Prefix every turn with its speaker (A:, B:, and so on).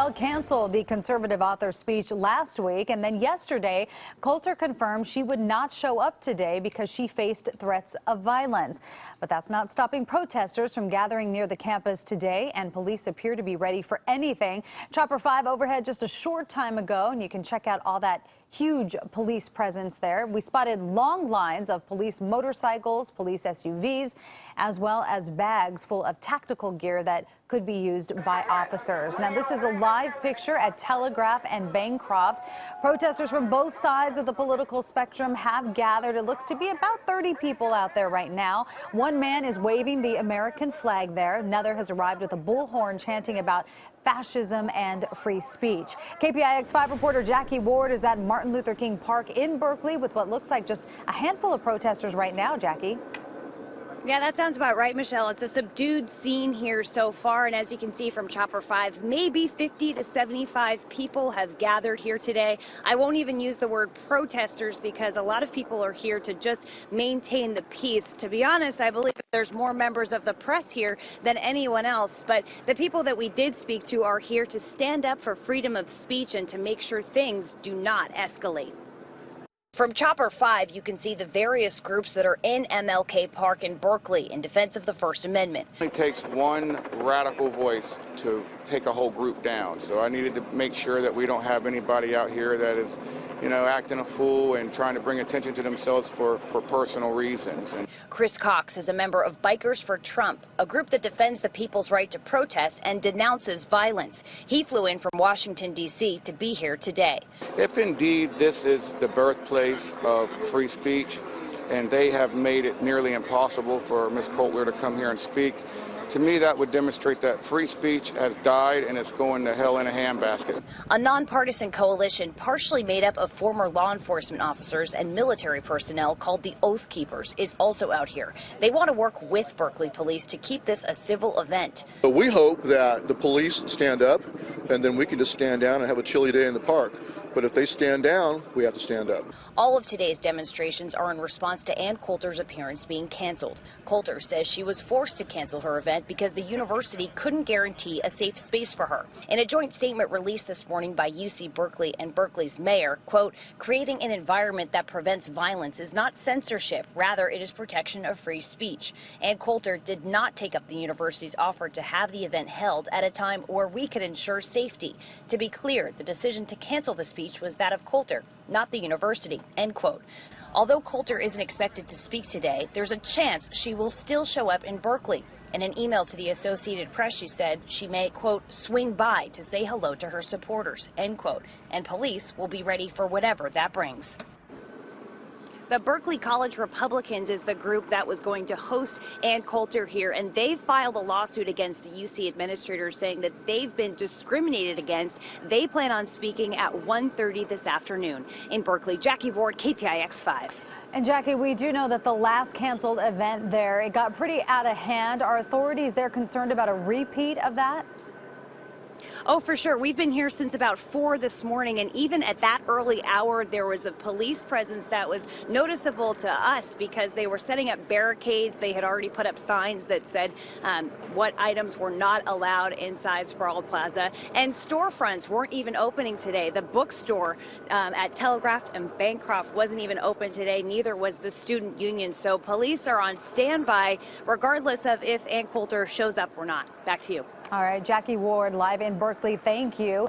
A: Michelle canceled the conservative author's speech last week, and then yesterday, Coulter confirmed she would not show up today because she faced threats of violence. But that's not stopping protesters from gathering near the campus today, and police appear to be ready for anything. Chopper 5 overhead just a short time ago, and you can check out all that huge police presence there. We spotted long lines of police motorcycles, police SUVs, as well as bags full of tactical gear that could be used by officers. Now, this is a live picture at Telegraph and Bancroft. Protesters from both sides of the political spectrum have gathered. It looks to be about 30 people out there right now. One man is waving the American flag there. Another has arrived with a bullhorn chanting about fascism and free speech. KPIX 5 reporter Jackie Ward is at Martin Luther King Park in Berkeley with what looks like just a handful of protesters right now. Jackie.
B: Yeah, that sounds about right, Michelle. It's a subdued scene here so far, and as you can see from Chopper 5, maybe 50 to 75 people have gathered here today. I won't even use the word protesters because a lot of people are here to just maintain the peace. To be honest, I believe there's more members of the press here than anyone else, but the people that we did speak to are here to stand up for freedom of speech and to make sure things do not escalate. From Chopper 5, you can see the various groups that are in MLK Park in Berkeley in defense of the First Amendment.
C: It takes one radical voice to take a whole group down. So I needed to make sure that we don't have anybody out here that is, acting a fool and trying to bring attention to themselves for personal reasons. And
B: Chris Cox is a member of Bikers for Trump, a group that defends the people's right to protest and denounces violence. He flew in from Washington, D.C. to be here today.
C: If indeed this is the birthplace of free speech, and they have made it nearly impossible for Ms. Coulter to come here and speak, to me, that would demonstrate that free speech has died and it's going to hell in a handbasket.
B: A nonpartisan coalition partially made up of former law enforcement officers and military personnel called the Oath Keepers is also out here. They want to work with Berkeley police to keep this a civil event.
D: But we hope that the police stand up and then we can just stand down and have a chilly day in the park. But if they stand down, we have to stand up.
B: All of today's demonstrations are in response to Ann Coulter's appearance being canceled. Coulter says she was forced to cancel her event because the university couldn't guarantee a safe space for her. In a joint statement released this morning by UC Berkeley and Berkeley's mayor, quote, creating an environment that prevents violence is not censorship, rather it is protection of free speech. Ann Coulter did not take up the university's offer to have the event held at a time where we could ensure safety. To be clear, the decision to cancel the speech was that of Coulter, not the university, end quote. Although Coulter isn't expected to speak today, there's a chance she will still show up in Berkeley. In an email to the Associated Press, she said she may, quote, swing by to say hello to her supporters, end quote, and police will be ready for whatever that brings. The Berkeley College Republicans is the group that was going to host Ann Coulter here, and they filed a lawsuit against the UC administrators saying that they've been discriminated against. They plan on speaking at 1:30 this afternoon. In Berkeley, Jackie Ward, KPIX 5.
A: And Jackie, we do know that the last canceled event there, it got pretty out of hand. Are authorities there concerned about a repeat of that?
B: Oh, for sure. We've been here since about 4 this morning, and even at that early hour, there was a police presence that was noticeable to us because they were setting up barricades. They had already put up signs that said what items were not allowed inside Sproul Plaza, and storefronts weren't even opening today. The bookstore at Telegraph and Bancroft wasn't even open today. Neither was the student union. So police are on standby regardless of if Ann Coulter shows up or not. Back to you.
A: All right, Jackie Ward live in Berkeley. Thank you.